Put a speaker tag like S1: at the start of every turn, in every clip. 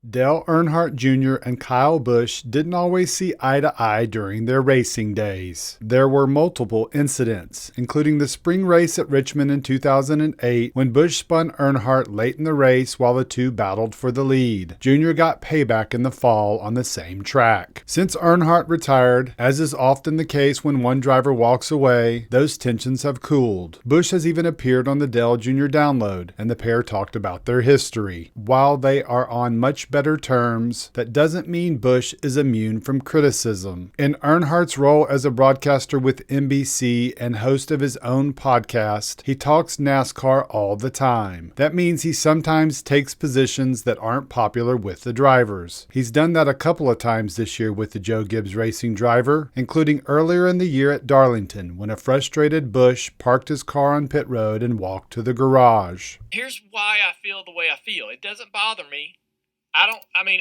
S1: Dale Earnhardt Jr. and Kyle Busch didn't always see eye to eye during their racing days. There were multiple incidents, including the spring race at Richmond in 2008 when Busch spun Earnhardt late in the race while the two battled for the lead. Jr. got payback in the fall on the same track. Since Earnhardt retired, as is often the case when one driver walks away, those tensions have cooled. Busch has even appeared on the Dale Jr. download, and the pair talked about their history. While they are on much better terms, that doesn't mean Busch is immune from criticism. In Earnhardt's role as a broadcaster with NBC and host of his own podcast, he talks NASCAR all the time. That means he sometimes takes positions that aren't popular with the drivers. He's done that a couple of times this year with the Joe Gibbs Racing driver, including earlier in the year at Darlington when a frustrated Busch parked his car on pit road and walked to the garage.
S2: Here's why I feel the way I feel. It doesn't bother me.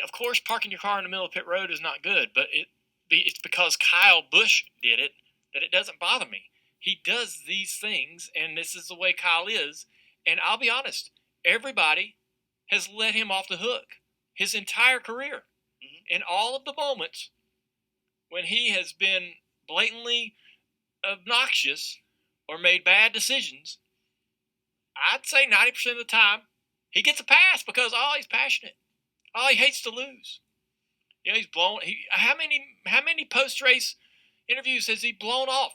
S2: Of course, parking your car in the middle of pit road is not good, but it's because Kyle Busch did it that it doesn't bother me. He does these things, and this is the way Kyle is. And I'll be honest, everybody has let him off the hook his entire career. In all of the moments when he has been blatantly obnoxious or made bad decisions, I'd say 90% of the time he gets a pass because, he's passionate. He hates to lose. He's blown. How many post-race interviews has he blown off?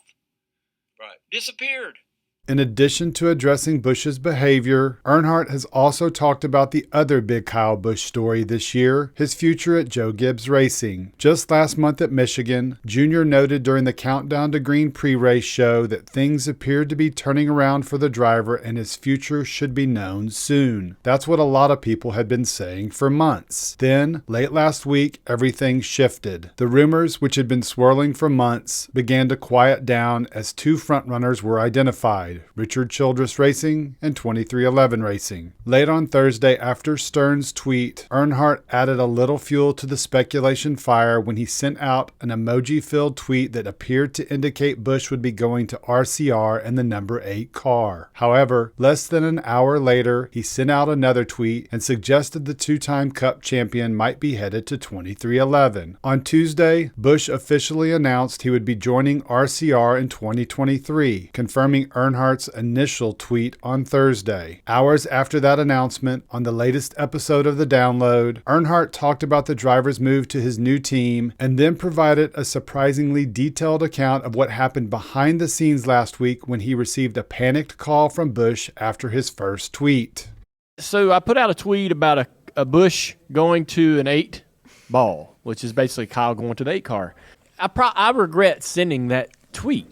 S2: Right. Disappeared.
S1: In addition to addressing Busch's behavior, Earnhardt has also talked about the other big Kyle Busch story this year, his future at Joe Gibbs Racing. Just last month at Michigan, Jr. noted during the Countdown to Green pre-race show that things appeared to be turning around for the driver and his future should be known soon. That's what a lot of people had been saying for months. Then, late last week, everything shifted. The rumors, which had been swirling for months, began to quiet down as two frontrunners were identified. Richard Childress Racing and 23XI Racing. Late on Thursday, after Stern's tweet, Earnhardt added a little fuel to the speculation fire when he sent out an emoji-filled tweet that appeared to indicate Busch would be going to RCR and the number 8 car. However, less than an hour later, he sent out another tweet and suggested the two-time Cup champion might be headed to 23XI. On Tuesday, Busch officially announced he would be joining RCR in 2023, confirming Earnhardt's initial tweet on Thursday. Hours after that announcement, on the latest episode of The Download, Earnhardt talked about the driver's move to his new team and then provided a surprisingly detailed account of what happened behind the scenes last week when he received a panicked call from Busch after his first tweet.
S2: So I put out a tweet about a Busch going to an 8 ball, which is basically Kyle going to the 8 car. I regret sending that tweet.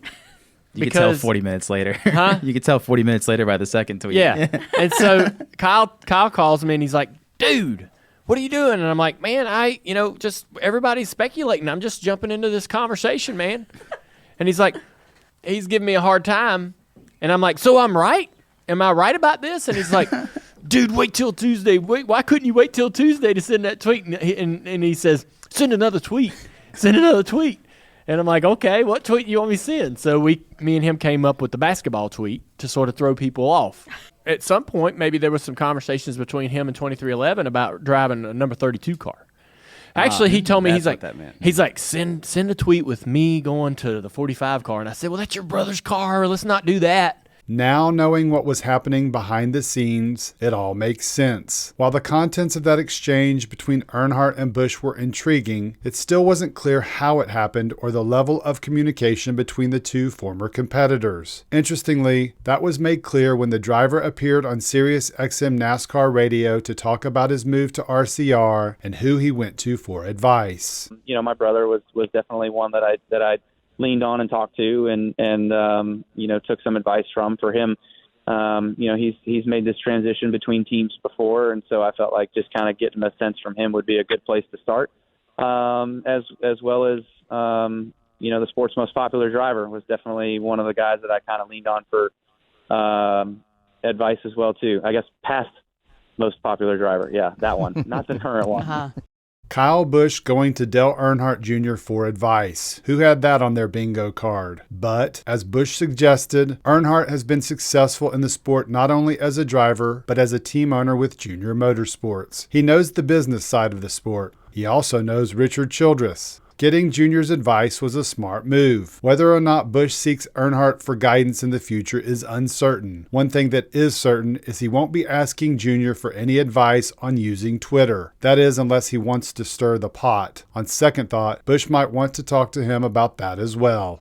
S3: You could tell 40 minutes later.
S2: Huh?
S3: You could tell 40 minutes later by the second tweet.
S2: Yeah. And so Kyle calls me and he's like, dude, what are you doing? And I'm like, man, just everybody's speculating. I'm just jumping into this conversation, man. And he's like, he's giving me a hard time. And I'm like, so I'm right? Am I right about this? And he's like, dude, wait till Tuesday. Why couldn't you wait till Tuesday to send that tweet? And he says, send another tweet. Send another tweet. And I'm like, okay, what tweet do you want me to send? So me and him came up with the basketball tweet to sort of throw people off. At some point, maybe there was some conversations between him and 23XI about driving a number 32 car. Actually, he told me, he's like, send a tweet with me going to the 45 car. And I said, well, that's your brother's car. Let's not do that.
S1: Now, knowing what was happening behind the scenes, it all makes sense. While the contents of that exchange between Earnhardt and Busch were intriguing, it still wasn't clear how it happened or the level of communication between the two former competitors. Interestingly, that was made clear when the driver appeared on SiriusXM NASCAR radio to talk about his move to RCR and who he went to for advice.
S4: My brother was definitely one that I leaned on and talked to and took some advice from. For him, he's made this transition between teams before, and so I felt like just kind of getting a sense from him would be a good place to start. As well as the sport's most popular driver was definitely one of the guys that I kind of leaned on for advice as well too. I guess past most popular driver, yeah, that one, not the current one.
S5: Uh-huh.
S1: Kyle Busch going to Dale Earnhardt Jr. for advice. Who had that on their bingo card? But, as Busch suggested, Earnhardt has been successful in the sport not only as a driver, but as a team owner with Junior Motorsports. He knows the business side of the sport. He also knows Richard Childress. Getting Junior's advice was a smart move. Whether or not Busch seeks Earnhardt for guidance in the future is uncertain. One thing that is certain is he won't be asking Junior for any advice on using Twitter. That is, unless he wants to stir the pot. On second thought, Busch might want to talk to him about that as well.